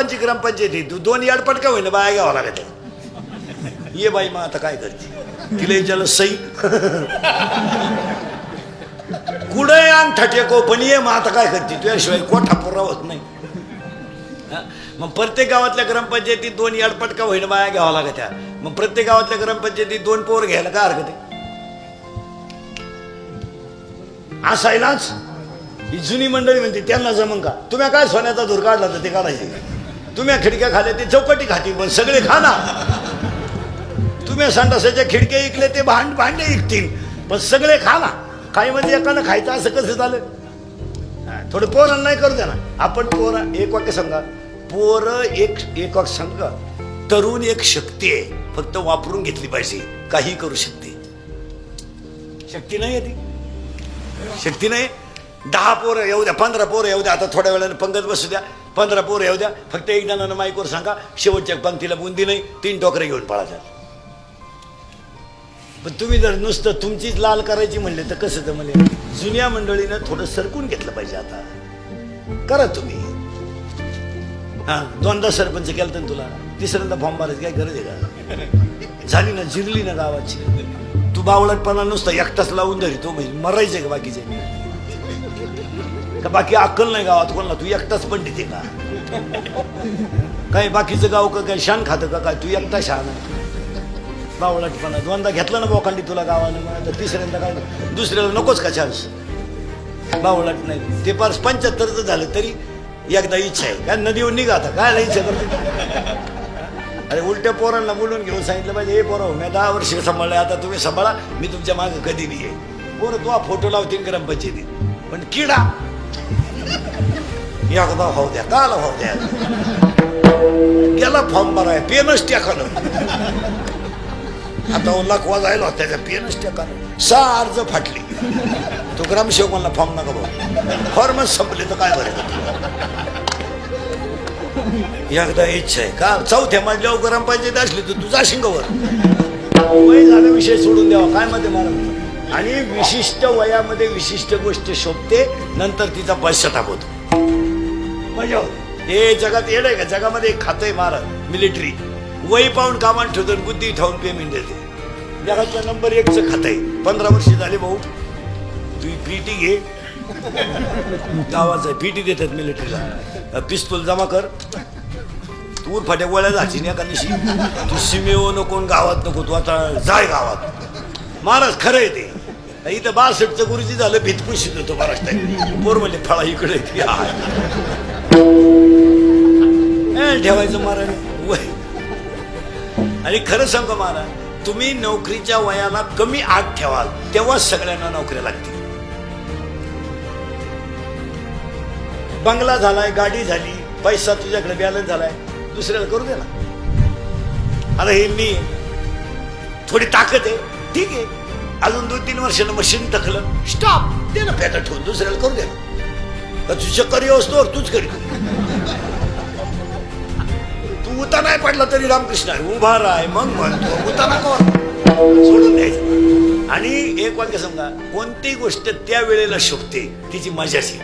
आपांची ग्रामपंचायती तू 2 याडपट का होईना बाया घ्यावा लागत ये बाई मग आता काय करते तिला विचारलं सई कुठे अंगठा टेको पण ये मग आता काय करते तुझ्याशिवाय कोठा पुरा होत नाही. मग प्रत्येक गावातल्या ग्रामपंचायतीत 2 याडपट का होईना बाया घ्यावा लागत त्या. मग प्रत्येक गावातल्या ग्रामपंचायतीत 2 पोर घ्यायला काय हरकत आहे असायलाच. ही जुनी मंडळी म्हणते त्यांना जमन का तुम्ही काय सोन्याचा धूर काढला तर ते काढायचे तुम्ही खिडक्या खाल्या ते चौकटी खाती पण सगळे खा ना. तुम्ही संडासाच्या खिडक्या ऐकले ते भांडे ऐकतील पण सगळे खा ना. काही म्हणजे एकानं खायचं असं कसं झालं. थोडं पोरांना नाही करू द्या ना आपण. पोर एक वाक्य सांगा पोर एक वाक्य सांगा तरुण एक शक्ती आहे फक्त वापरून घेतली पाहिजे. काही करू शकते शक्ती नाही ती शक्ती नाही. 10 पोरं येऊ द्या 15 पोरं येऊ द्या आता थोड्या वेळाने पंगत बसू द्या 15 पोरं येऊ द्या फक्त एक जणांना माईकवर सांगा शेवटच्या पंक्तीला बुंदी नाही 3 टोकरे घेऊन पळायच्या. पण तुम्ही जर नुसतं तुमचीच लाल करायची म्हणले तर कसं तर म्हणजे जुन्या मंडळीनं थोडं सरकून घेतलं पाहिजे. आता करा तुम्ही. हा 2दा सरपंच केलं तर तुला 3ऱ्यांदा फॉर्म भरायची काय गरज आहे का. झाली ना जिरली ना गावाची. तू बावळटपणा नुसता एकटाच लावून धरी तो म्हणजे मरायचे का बाकीचे का बाकी अक्कल नाही गावात कोणाला तू एकटाच पंडित आहे का काय बाकीचं गाव का काय शान खातं का काय तू एकटा शान बावळटपणा. 2दा घेतला ना बोकांडी तुला गावानं मग 3ऱ्यांदा काय दुसऱ्याला नकोच का चान्स. बावळट नाही ते पार 75 झालं तरी एकदा इच्छा आहे काय नदीवर निघा आता काय इच्छा करते. अरे उलट्या पोरांना बोलून घेऊन सांगितलं पाहिजे हे पोरं मी 10 वर्ष सांभाळले आता तुम्ही सांभाळा मी तुमच्या मागे कधी बी आहे. पोरं तो फोटो लावतील ग्रामपंचायतीत पण किडा एकदा भाऊ द्या काला भाऊ द्या गेला फॉर्म भराय पेनच टाकानं. आता लकवा जायला होता त्याच्या पेनच टाकानं 6 अर्ज फाटली. तो ग्रामसेवक म्हणला फॉर्म नका भाऊ फॉर्मच संपले तर काय भरायचं. एकदा इच्छा आहे का 4थ्या मजल्यावर ग्रामपंचायत असली तर तुझा शिंगावर वय झाला विषय सोडून द्यावा काय मध्ये मला. आणि विशिष्ट वयामध्ये विशिष्ट गोष्ट शोभते नंतर तिचा पश्चाताप होतो. म्हणजे हे जगात येड आहे का जगामध्ये एक खातंय महाराज मिलिटरी वय पाहून कामात ठेवतो बुद्धी ठेवून पेमेंट देते. जगातलं नंबर 1चं खातं आहे. 15 वर्ष झाले भाऊ तू पीटी घे गावाचं पीटी देतात मिलिटरीला पिस्तूल जमा कर तू फाट्या गोळ्या जायची नाही एका दिवशी तू सीमेवर नको गावात नको तू आता जाय गावात. महाराज खरं आहे ते इथं 62चं गुरुजी झालं भीतपुशीत होतो महाराष्ट्रात पोर म्हणले फळा इकडे ठेवायचं महाराज वय. आणि खरं सांगतो महाराज तुम्ही नोकरीच्या वयाला कमी आत ठेवाल तेव्हा सगळ्यांना नोकऱ्या लागतील. बंगला झालाय गाडी झाली पैसा तुझ्याकडे बॅलन्स झालाय दुसऱ्याला करू दे ना. अरे हे मी थोडी ताकद आहे ठीक आहे अजून 2-3 वर्षानं मशीन टाकलं स्टॉप दे ना पेटा ठेवून दुसऱ्याला करू दे ना. का तुझ्या करी असतो तूच करी तू उता नाही पडला तरी रामकृष्ण आहे उभा राय मग म्हणतो उता नको सोडून द्यायचं. आणि एक वाक्य समजा कोणती गोष्ट त्या वेळेला शोभते तिची मजाची